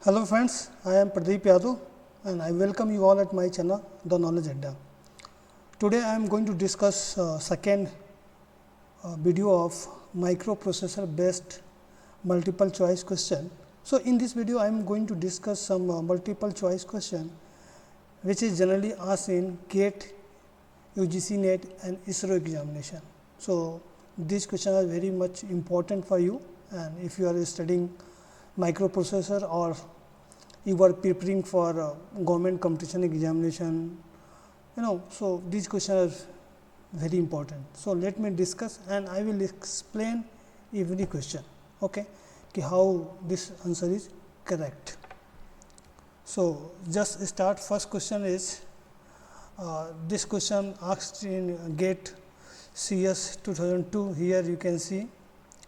Hello friends, I am Pradeep Yadav and I welcome you all at my channel The Knowledge Adda. Today I am going to discuss second video of microprocessor based multiple choice question. So in this video I am going to discuss some multiple choice question which is generally asked in GATE, UGC NET and ISRO examination. So these questions are very much important for you, and if you are studying microprocessor or you are preparing for government competition examination, so these questions are very important. So let me discuss and I will explain every question, okay, how this answer is correct. So just start. First question is this question asked in GATE CS 2002. Here you can see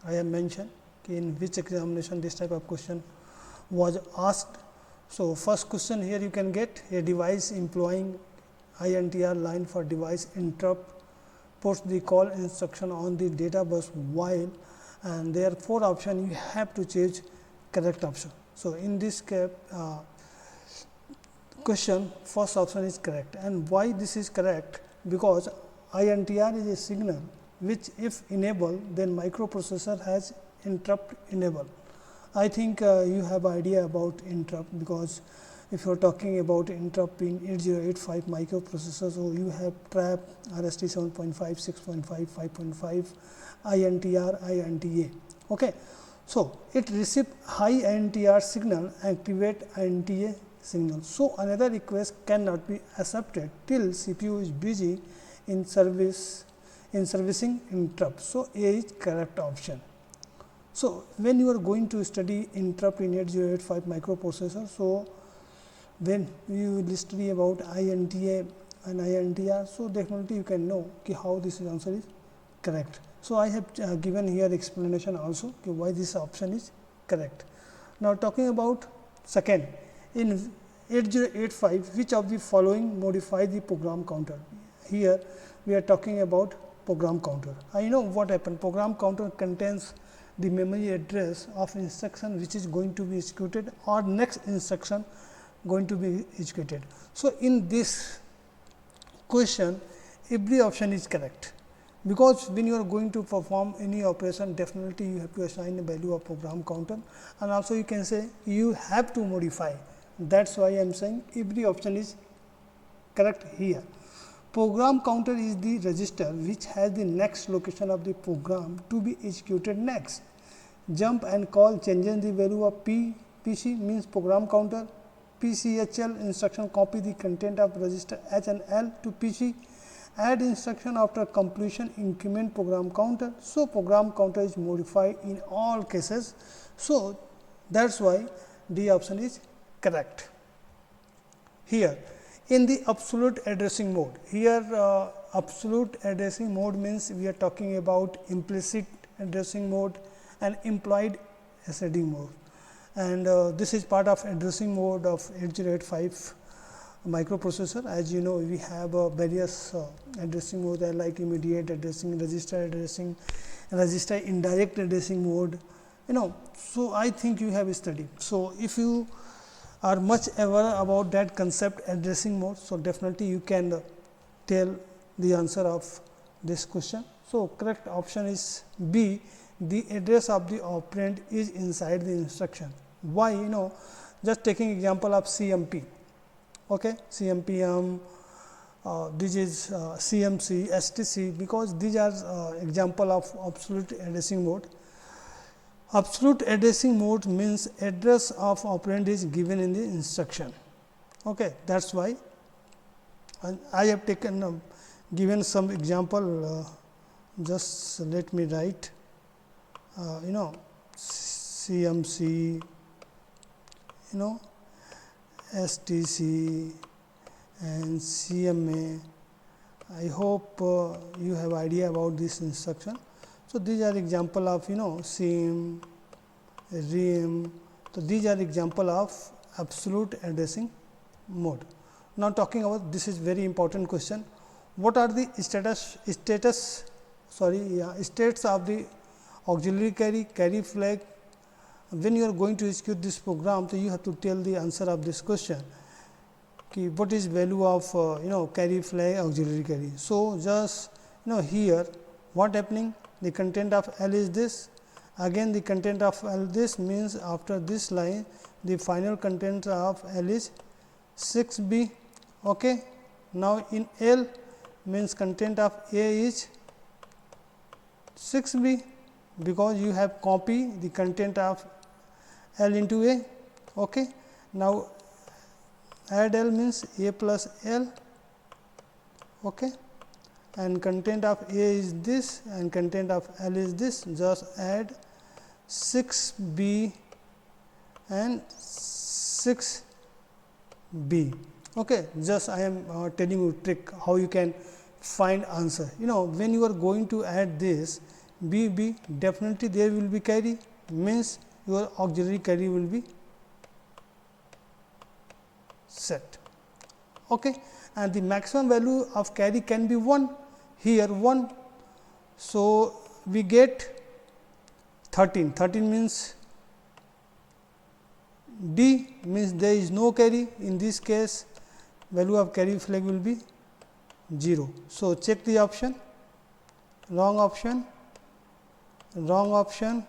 I have mentioned in which examination this type of question was asked. So first question here you can get a device employing INTR line for device interrupt puts the call instruction on the data bus while, and there are 4 options, you have to choose correct option. So in this question first option is correct, and why this is correct? Because INTR is a signal which if enabled, then microprocessor has interrupt enable. I think you have idea about interrupt, because if you are talking about interrupt in 8085 microprocessor, so you have trap, RST 7.5, 6.5, 5.5, INTR, INTA. Okay. So it receive high INTR signal and activate INTA signal. So another request cannot be accepted till CPU is busy in servicing interrupt. So A is correct option. So when you are going to study interrupt in 8085 microprocessor, so when you will study about INTA and INTR, so definitely you can know how this answer is correct. So I have given here explanation also why this option is correct. Now talking about second, in 8085 which of the following modify the program counter? Here we are talking about program counter. I know what happened. Program counter contains the memory address of instruction which is going to be executed or next instruction going to be executed. So in this question every option is correct, because when you are going to perform any operation, definitely you have to assign a value of program counter, and also you can say you have to modify. That's why I am saying every option is correct here. Program counter is the register which has the next location of the program to be executed next. Jump and call changes the value of PC means program counter. PCHL instruction copy the content of register H and L to PC. Add instruction after completion increment program counter. So program counter is modified in all cases. So that's why D option is correct. Here in the absolute addressing mode, here absolute addressing mode means we are talking about implicit addressing mode and implied ascending mode, and this is part of addressing mode of 8085 microprocessor. As you know, we have various addressing modes like immediate addressing, register addressing, register indirect addressing mode, So I think you have studied. So if you are much aware about that concept addressing mode, so definitely you can tell the answer of this question. So correct option is B, the address of the operand is inside the instruction. Why? Just taking example of CMP, okay, CMPM, this is CMC, STC, because these are example of absolute addressing mode. Absolute addressing mode means address of operand is given in the instruction. Okay, that's why. And I have taken given some example. Just let me write. CMC, STC and CMA. I hope you have idea about this instruction. So these are example of SIM, RIM. So these are example of absolute addressing mode. Now talking about, this is very important question. What are the states of the auxiliary carry, carry flag, when you are going to execute this program, so you have to tell the answer of this question. What is value of carry flag auxiliary carry. So, just here what happening, the content of L is this, again the content of L this means after this line the final content of L is 6 B. Okay. Now, in L means content of A is 6 B, because you have copy the content of L into A. Okay. Now, add L means A plus L, okay, and content of A is this and content of L is this, just add 6 B and 6 B. Okay. Just I am telling you trick how you can find answer. When you are going to add this B B, definitely there will be carry, means your auxiliary carry will be set. Okay. And the maximum value of carry can be 1, here 1. So, we get 13, 13 means D, means there is no carry. In this case value of carry flag will be 0. So, check the option, wrong option, wrong option,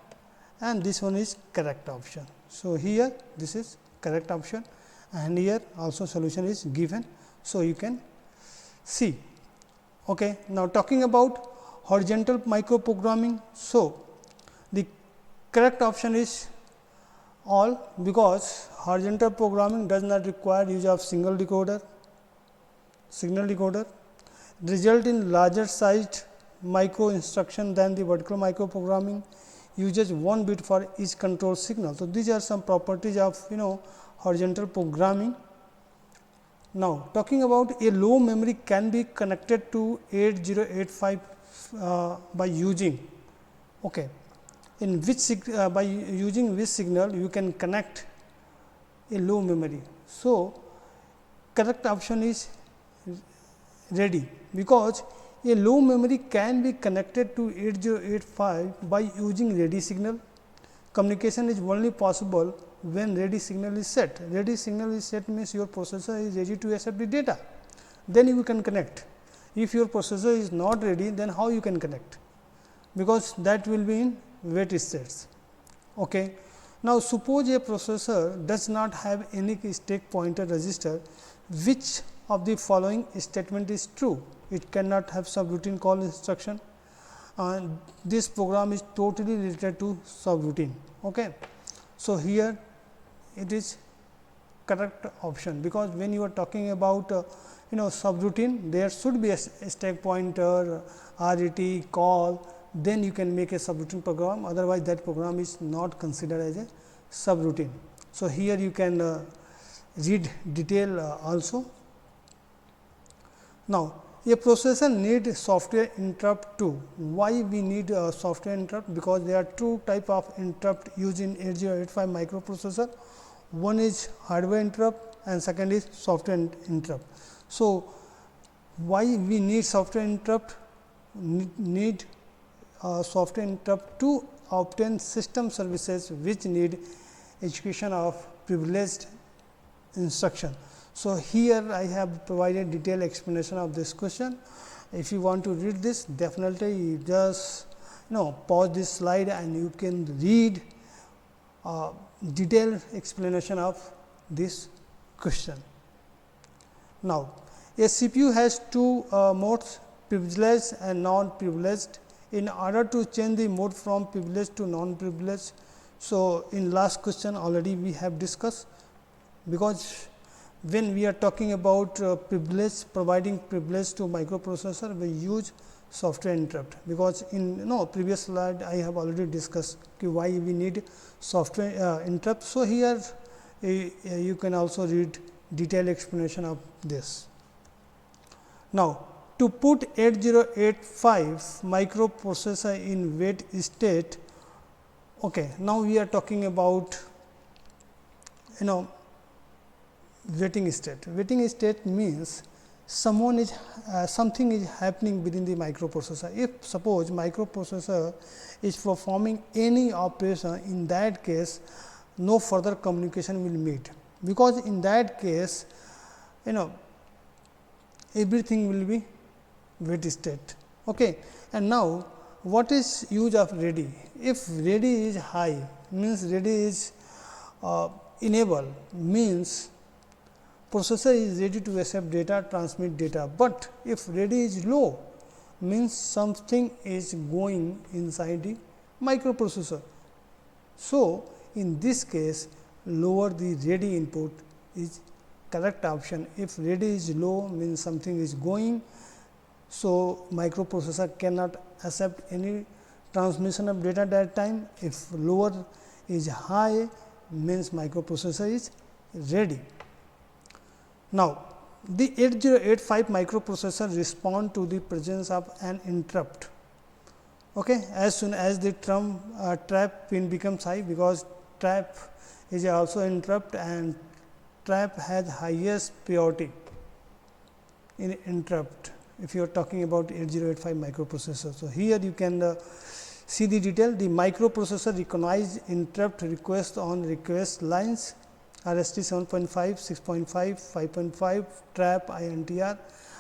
and this one is correct option. So, here this is correct option and here also solution is given. So, you can see. Okay. Now, talking about horizontal microprogramming. So, the correct option is all, because horizontal programming does not require use of signal decoder, result in larger sized micro instruction than the vertical microprogramming, uses 1 bit for each control signal. So, these are some properties of horizontal programming. Now, talking about a low memory can be connected to 8085 by using, okay, in which by using which signal you can connect a low memory. So, correct option is ready, because a low memory can be connected to 8085 by using ready signal. Communication is only possible when ready signal is set. Ready signal is set means your processor is ready to accept the data, then you can connect. If your processor is not ready, then how you can connect, because that will be in wait states. Okay. Now, suppose a processor does not have any stack pointer register, which of the following statement is true? It cannot have subroutine call instruction, and this program is totally related to subroutine. Okay. So, here it is correct option, because when you are talking about subroutine, there should be a stack pointer, RET, call, then you can make a subroutine program, otherwise that program is not considered as a subroutine. So, here you can read detail also. Now, a processor need software interrupt too. Why we need software interrupt? Because there are two type of interrupt used in 8085 microprocessor. One is hardware interrupt and second is software interrupt. So, why we need software interrupt? Need software interrupt to obtain system services which need execution of privileged instruction. So, here I have provided detailed explanation of this question. If you want to read this, definitely you just pause this slide and you can read detailed explanation of this question. Now, a CPU has two modes, privileged and non-privileged. In order to change the mode from privileged to non-privileged, so in last question already we have discussed, because when we are talking about privilege, providing privilege to microprocessor, we use software interrupt, because in previous slide I have already discussed why we need software interrupt. So, here you can also read detailed explanation of this. Now, to put 8085 microprocessor in wait state, okay, now we are talking about waiting state. Waiting state means something is happening within the microprocessor. If suppose microprocessor is performing any operation, in that case no further communication will meet, because in that case everything will be wait state. Okay. And now what is use of ready? If ready is high, means ready is enable, means processor is ready to accept data, transmit data, but if ready is low, means something is going inside the microprocessor. So, in this case lower the ready input is correct option. If ready is low, means something is going, so microprocessor cannot accept any transmission of data at that time. If lower is high, means microprocessor is ready. Now, the 8085 microprocessor respond to the presence of an interrupt. Okay. As soon as the trap pin becomes high, because trap is also interrupt and trap has highest priority in interrupt if you are talking about 8085 microprocessor. So, here you can see the detail. The microprocessor recognize interrupt request on request lines RST 7.5, 6.5, 5.5, trap, INTR.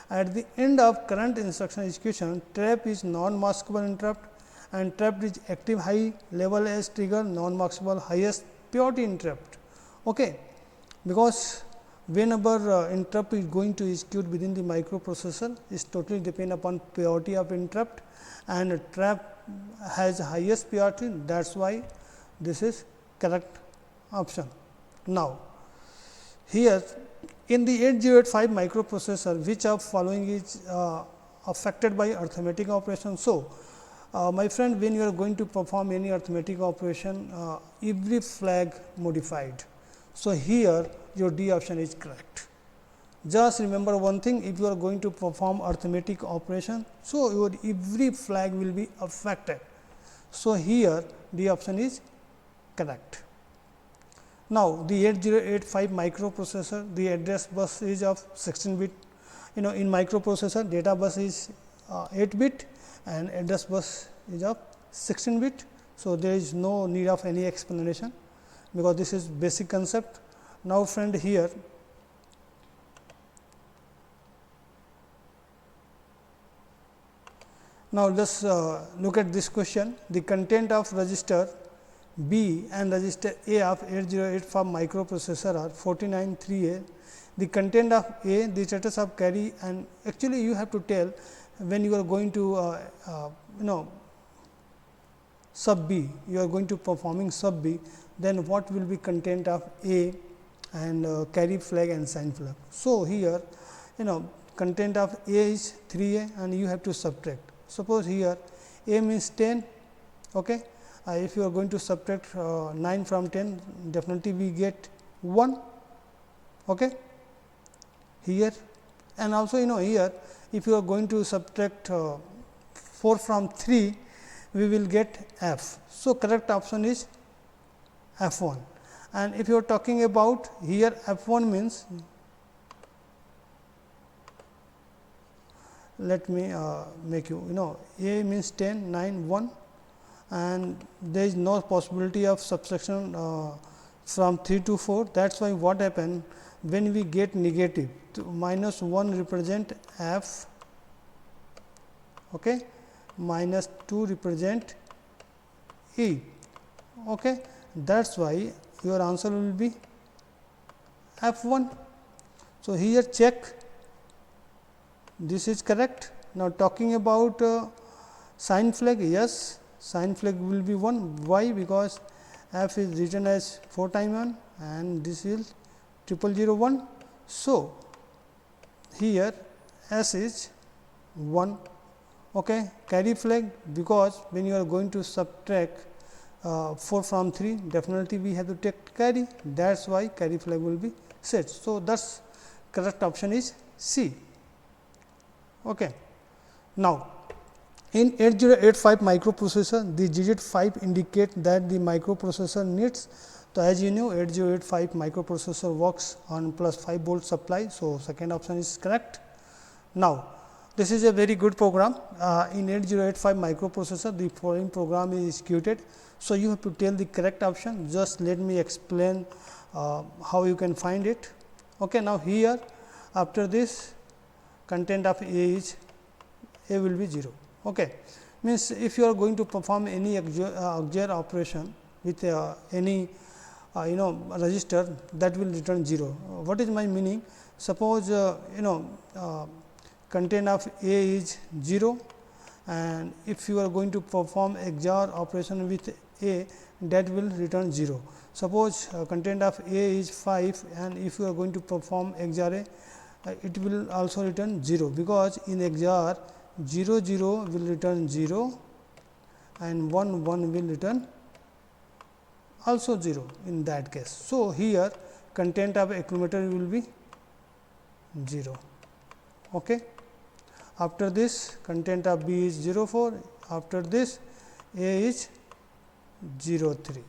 At the end of current instruction execution, trap is non-maskable interrupt and trap is active high level as trigger, non-maskable highest priority interrupt. Okay. Because whenever interrupt is going to execute within the microprocessor is totally depend upon priority of interrupt, and trap has highest priority, that is why this is correct option. Now, here in the 8085 microprocessor, which of following is affected by arithmetic operation. So, my friend, when you are going to perform any arithmetic operation, every flag modified. So, here your D option is correct. Just remember one thing, if you are going to perform arithmetic operation, so your every flag will be affected. So, here D option is correct. Now, the 8085 microprocessor, the address bus is of 16 bit. In microprocessor, data bus is 8 bit and address bus is of 16 bit. So, there is no need of any explanation, because this is basic concept. Now, friend, here now let us look at this question. The content of register B and register A of 8085 microprocessor are 49 3A. The content of A, the status of carry, and actually you have to tell when you are going to sub B, you are going to performing sub B, then what will be content of A and carry flag and sign flag. So, here content of A is 3A and you have to subtract. Suppose here A means 10. Okay. If you are going to subtract 9 from 10, definitely we get 1. Okay. Here, and also here if you are going to subtract 4 from 3, we will get F. So, correct option is F1. And if you are talking about here, F1 means, let me make A means 10, 9, 1, and there is no possibility of subtraction from 3 to 4. That is why what happen, when we get negative, minus 1 represent F, okay, minus 2 represent E. Okay. That is why your answer will be F1. So, here check, this is correct. Now, talking about sign flag, yes, sign flag will be 1. Why? Because F is written as 4 times 1 and this is 0001. So, here S is 1. Okay. Carry flag, because when you are going to subtract 4 from 3, definitely we have to take carry, that is why carry flag will be set. So, thus correct option is C. Okay. Now, in 8085 microprocessor, the digit 5 indicate that the microprocessor needs. So, as you know, 8085 microprocessor works on plus 5 volt supply. So, second option is correct. Now, this is a very good program. In 8085 microprocessor, the following program is executed. So, you have to tell the correct option. Just let me explain how you can find it. Okay, now, here after this content of A will be 0. Okay. Means if you are going to perform any auxiliary operation with any register, that will return 0. What is my meaning? Suppose content of A is 0, and if you are going to perform XOR operation with A, that will return 0. Suppose content of A is 5, and if you are going to perform XOR A, it will also return 0, because in XOR 0 0 will return 0 and 1 1 will return also 0 in that case. So, here content of accumulator will be 0. Okay. After this content of B is 0 4, after this A is 0 3.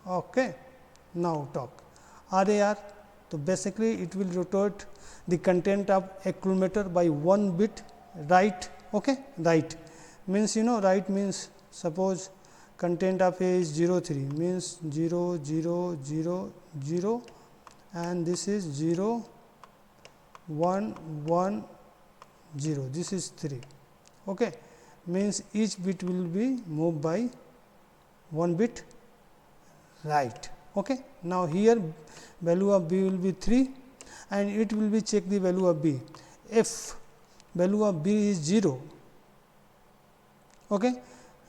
Okay. Now, talk RAR. So, basically it will rotate the content of accumulator by 1 bit right. Okay. Right means right means suppose content of A is 0 3 means 0 0 0 0 and this is 0 1 1 0, this is 3. Okay. Means each bit will be moved by 1 bit right. Okay. Now, here value of B will be 3 and it will be check the value of B. If value of B is 0, okay,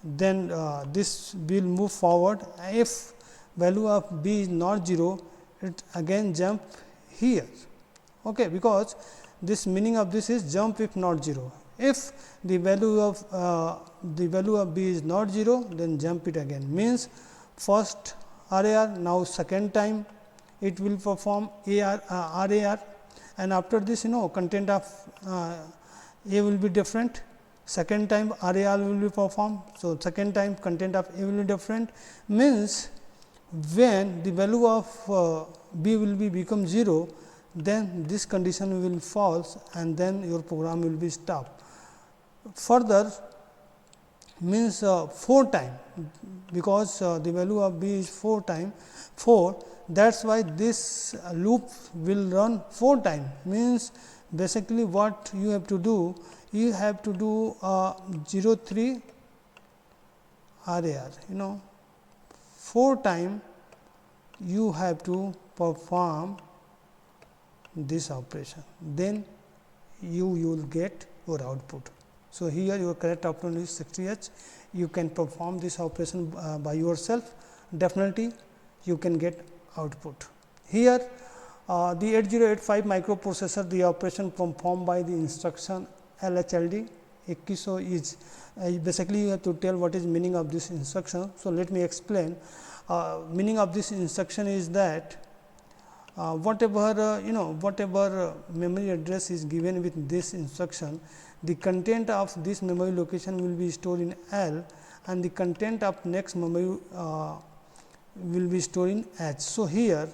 then this will move forward. If value of B is not 0, it again jump here. Okay, because this meaning of this is jump if not 0. If the value of B is not 0, then jump it again, means first RAR, now second time it will perform RAR, and after this content of A will be different. Second time RAR will be performed. So, second time content of A will be different, means when the value of B will be become 0, then this condition will false and then your program will be stopped. Further means 4 time, because the value of B is 4 time 4, that is why this loop will run 4 time, means basically what you have to do, you have to do 0 3 RAR 4 time you have to perform this operation, then you will get your output. So, here your correct output is 60 H. You can perform this operation by yourself, definitely you can get output. Here the 8085 microprocessor, the operation performed by the instruction LHLD. So, is basically you have to tell what is meaning of this instruction. So, let me explain. Meaning of this instruction is that whatever whatever memory address is given with this instruction, the content of this memory location will be stored in L and the content of next memory will be stored in H. So, here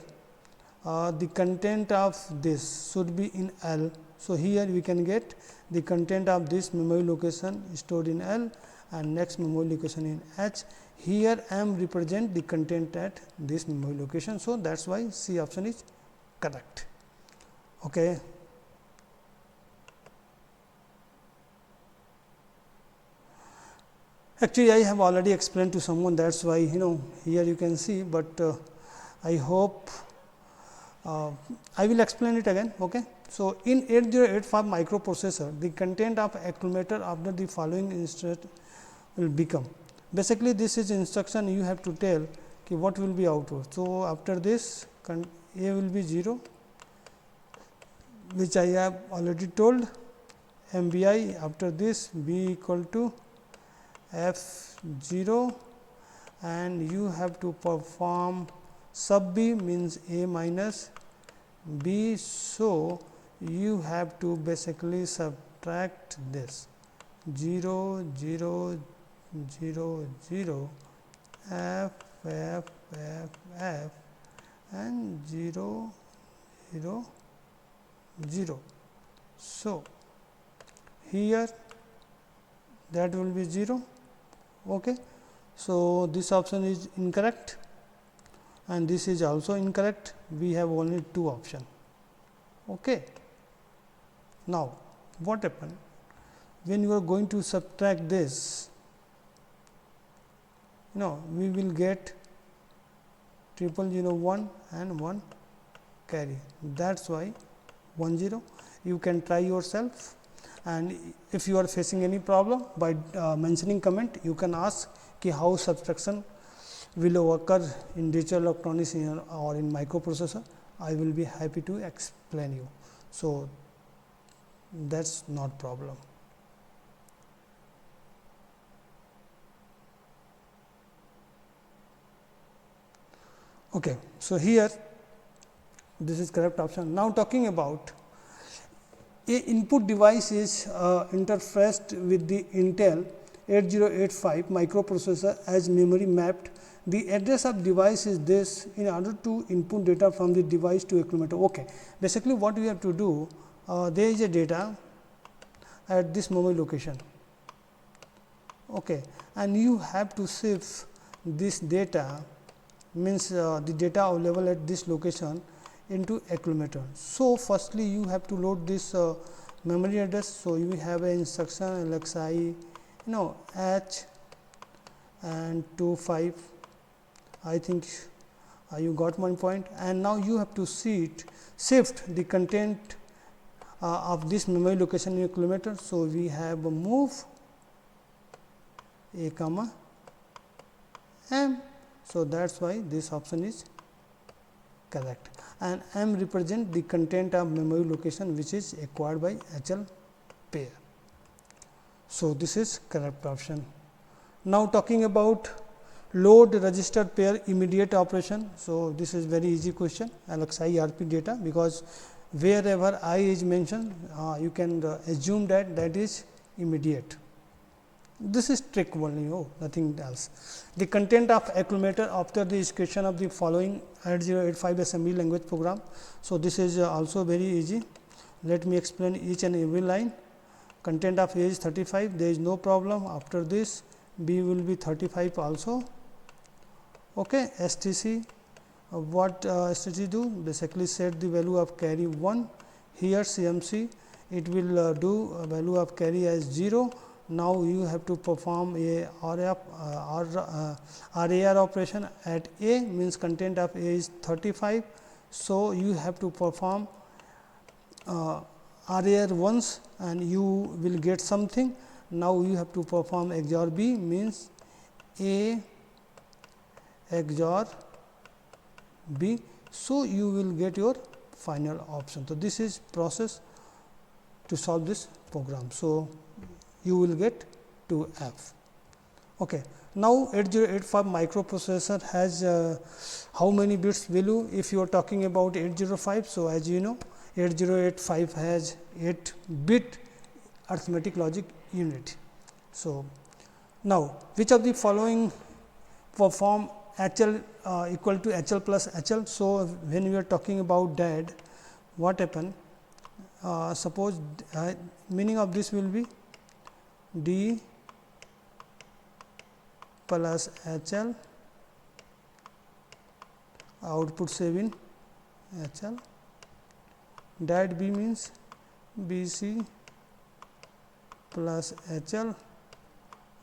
the content of this should be in L. So, here we can get the content of this memory location stored in L and next memory location in H. Here M represent the content at this memory location. So, that is why C option is correct. Okay. Actually, I have already explained to someone, that is why here you can see, but I hope I will explain it again. Okay. So, in 8085 microprocessor, the content of accumulator after the following instruction will become. Basically, this is instruction you have to tell what will be output. So, after this A will be 0, which I have already told, MBI, after this B equal to F 0 and you have to perform sub B means A minus B. So, you have to basically subtract this 0 0 0 0 F F F F and 0 0 0. So, here that will be 0. Okay. So, this option is incorrect and this is also incorrect. We have only 2 options. Okay. Now, what happened when you are going to subtract this? We will get 0001 and 1 carry. That is why 10. You can try yourself, and if you are facing any problem, by mentioning comment, you can ask how subtraction will occur in digital electronics or in microprocessor. I will be happy to explain you. So, that is not problem. Okay. So, here this is correct option. Now, talking about a input device is interfaced with the Intel 8085 microprocessor as memory mapped. The address of device is this in order to input data from the device to accumulator. Okay. Basically, what we have to do, there is a data at this memory location, okay, and you have to shift this data, means the data available at this location into accumulator. So, firstly you have to load this memory address. So, you have an instruction LXI H and 25. I think you got one point, and now you have to shift the content of this memory location in accumulator. So, we have a move a comma m. So, that is why this option is correct, and m represent the content of memory location which is acquired by HL pair. So, this is correct option. Now, talking about load register pair immediate operation. So, this is very easy question, LXI RP data, because wherever I is mentioned you can assume that that is immediate. This is trick only, nothing else. The content of accumulator after the execution of the following 8085 assembly language program. So, this is also very easy. Let me explain each and every line. Content of A is 35, there is no problem. After this, B will be 35 also. Okay. STC, what STC do? Basically set the value of carry 1. Here CMC, it will do a value of carry as 0. Now, you have to perform a RAR operation at A, means content of A is 35. So, you have to perform RAR once and you will get something. Now, you have to perform XOR B, means A XOR B. So, you will get your final option. So, this is process to solve this program. So, you will get 2F. Okay. Now, 8085 microprocessor has how many bits value? If you are talking about 805, so as you know 8085 has 8 bit arithmetic logic unit. So, now which of the following perform HL equal to HL plus HL? So, when we are talking about that, what happen? Suppose meaning of this will be D plus HL, output 7 HL, that B means BC plus HL,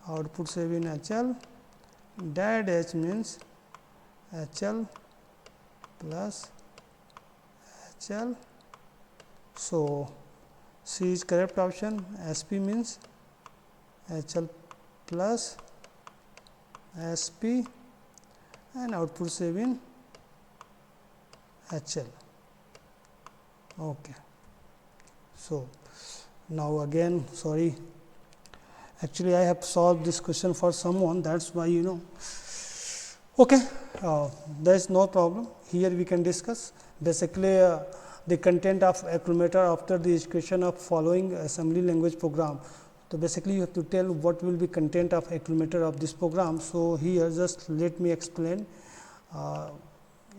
output 7 HL, that H means HL plus HL. So, C is correct option. SP means HL plus SP and output 7 HL. Okay. So, now again sorry, actually I have solved this question for someone, that is why okay, there is no problem. Here we can discuss basically the content of accumulator after the execution of following assembly language program. So, basically you have to tell what will be content of accumulator of this program. So, here just let me explain.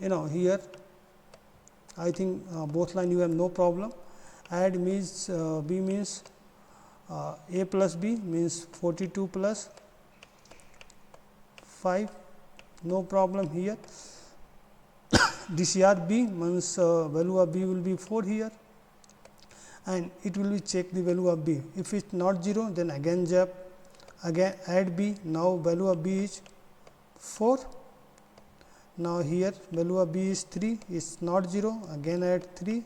Here I think both line you have no problem, add means b means a plus b means 42 plus 5, no problem here. DCR b means value of b will be 4 here, and it will be check the value of b. If it is not 0, then again jump, again add b. Now value of b is 4. Now here value of b is 3, is not 0, again add 3,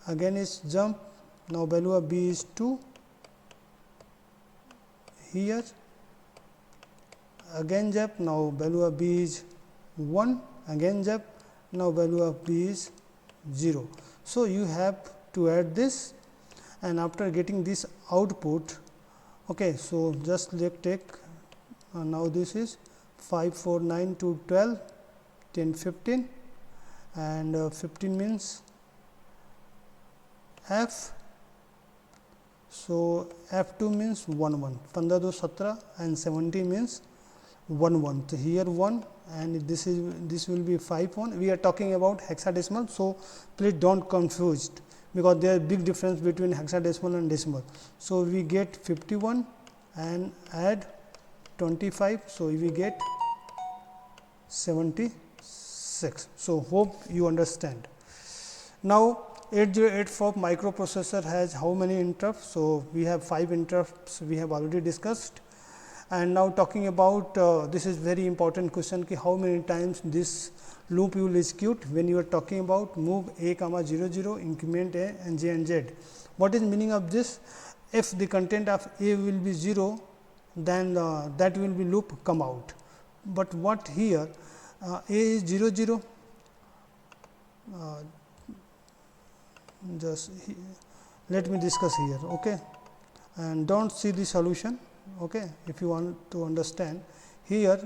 again is jump. Now value of b is 2, here again jump. Now value of b is 1, again jump. Now value of b is 0. So you have to add this, and after getting this output, okay, so just take now this is 5, 4, 9 to 12, 10, 15, and 15 means f. So f2 means 1 1, 15 2 17, and 17 means 1 1. So here 1, and this will be 5 1. We are talking about hexadecimal, so please don't confused, because there is big difference between hexadecimal and decimal. So we get 51 and add 25, so we get 76. So hope you understand. Now 8084 microprocessor has how many interrupts? So we have 5 interrupts, we have already discussed. And now talking about this is very important question, ki how many times this loop you will execute when you are talking about move a comma 0 0, increment a and j and z. What is meaning of this? If the content of a will be 0, then that will be loop come out. But what here a is 0 0, let me discuss here, okay, and don't see the solution, okay. If you want to understand here,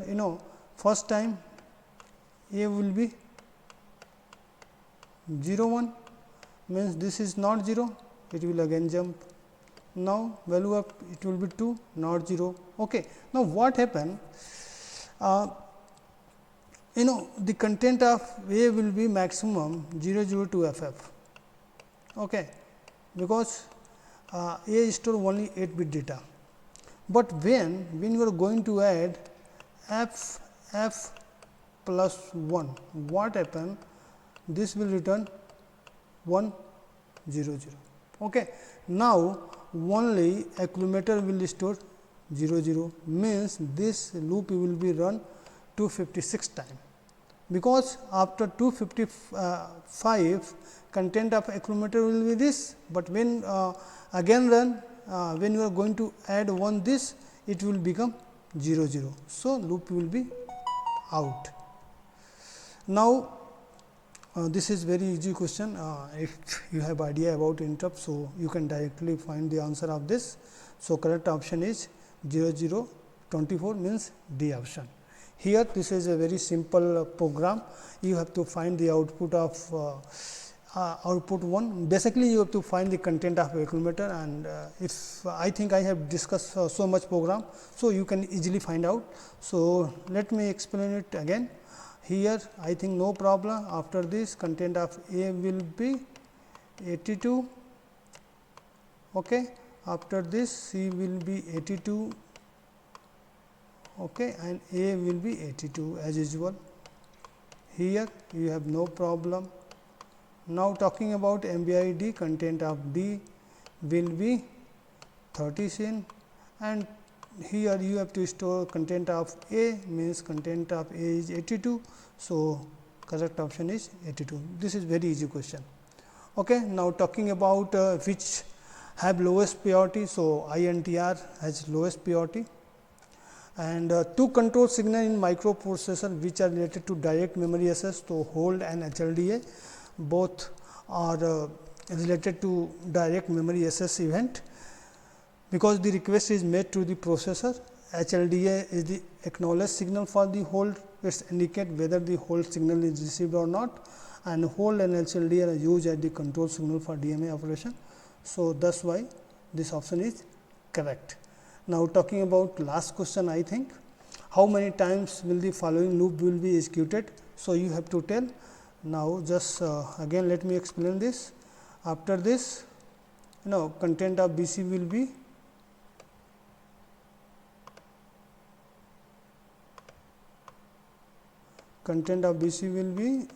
first time a will be 0 1, means this is not 0, it will again jump. Now value of it will be 2, not 0, okay. Now what happened, the content of a will be maximum 0 0 to ff, okay, because a store only 8 bit data. But when you are going to add f plus 1, what happen? This will return 1 0 0, okay. Now only accumulator will store 0 0, means this loop will be run 256 times, because after 255 content of accumulator will be this, but when again run, when you are going to add 1 this, it will become 0 0. So loop will be out. Now this is very easy question, if you have idea about interrupt, so you can directly find the answer of this. So correct option is 0 0 24, means D option. Here this is a very simple program. You have to find the output of output 1. Basically you have to find the content of accumulator, and if I think I have discussed so much program, so you can easily find out. So let me explain it again. Here I think no problem. After this, content of a will be 82, okay. After this, c will be 82, okay, and a will be 82 as usual. Here you have no problem. Now talking about MBID, content of D will be 30 and here you have to store content of A, means content of A is 82. So correct option is 82. This is very easy question, okay. Now talking about which have lowest priority. So INTR has lowest priority, and two control signal in microprocessor which are related to direct memory access, so hold and HLDA, both are related to direct memory access event, because the request is made to the processor. HLDA is the acknowledged signal for the hold, it indicate whether the hold signal is received or not, and hold and HLDA are used as the control signal for DMA operation. So that's why this option is correct. Now talking about last question, I think how many times will the following loop will be executed. So you have to tell. Now just again let me explain this. After this, content of BC will be content of BC will be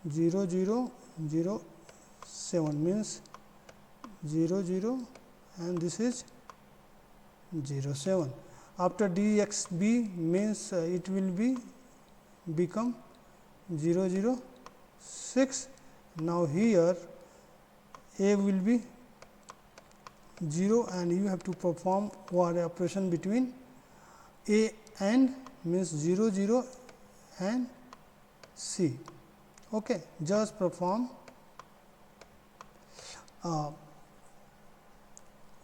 0007 means 00 and this is 07. After DXB means it will be become 006. Now here A will be 0 and you have to perform OR operation between A and means 00 and C. Okay, just perform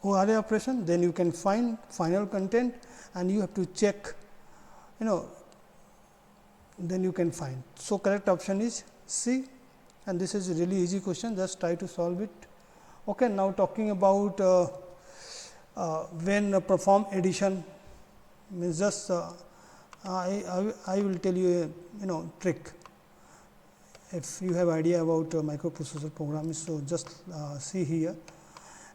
OR operation, then you can find final content and you have to check, then you can find. So, correct option is C and this is a really easy question, just try to solve it. Okay, now talking about when perform addition means just I will tell you a trick. If you have idea about microprocessor programming, so just see here.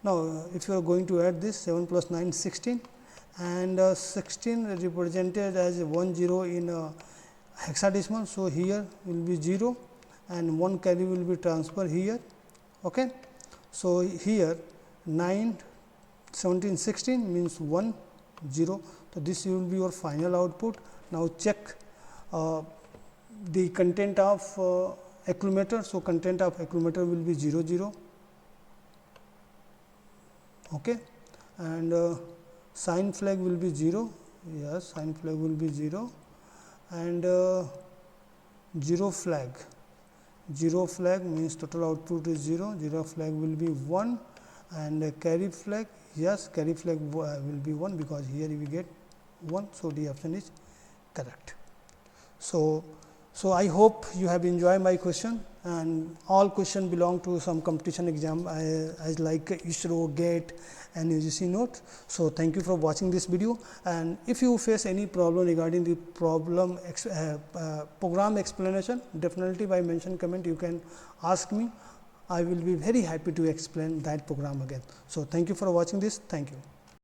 Now, if you are going to add this 7 plus 9 16 and 16 represented as 1 0 in hexadecimal. So, here will be 0 and 1 carry will be transferred here. Okay. So, here 9 17 16 means 1 0. So, this will be your final output. Now, check the content of accumulator. So, content of accumulator will be 0 0. Okay. And sign flag will be 0. Yes, sign flag will be 0 and 0 flag. 0 flag means total output is 0. 0 flag will be 1 and carry flag. Yes, carry flag will be 1 because here we get 1. So, the option is correct. So I hope you have enjoyed my question, and all question belong to some competition exam as like ISRO, GATE and UGC note. So, thank you for watching this video, and if you face any problem regarding the problem program explanation, definitely by mention comment you can ask me. I will be very happy to explain that program again. So, thank you for watching this. Thank you.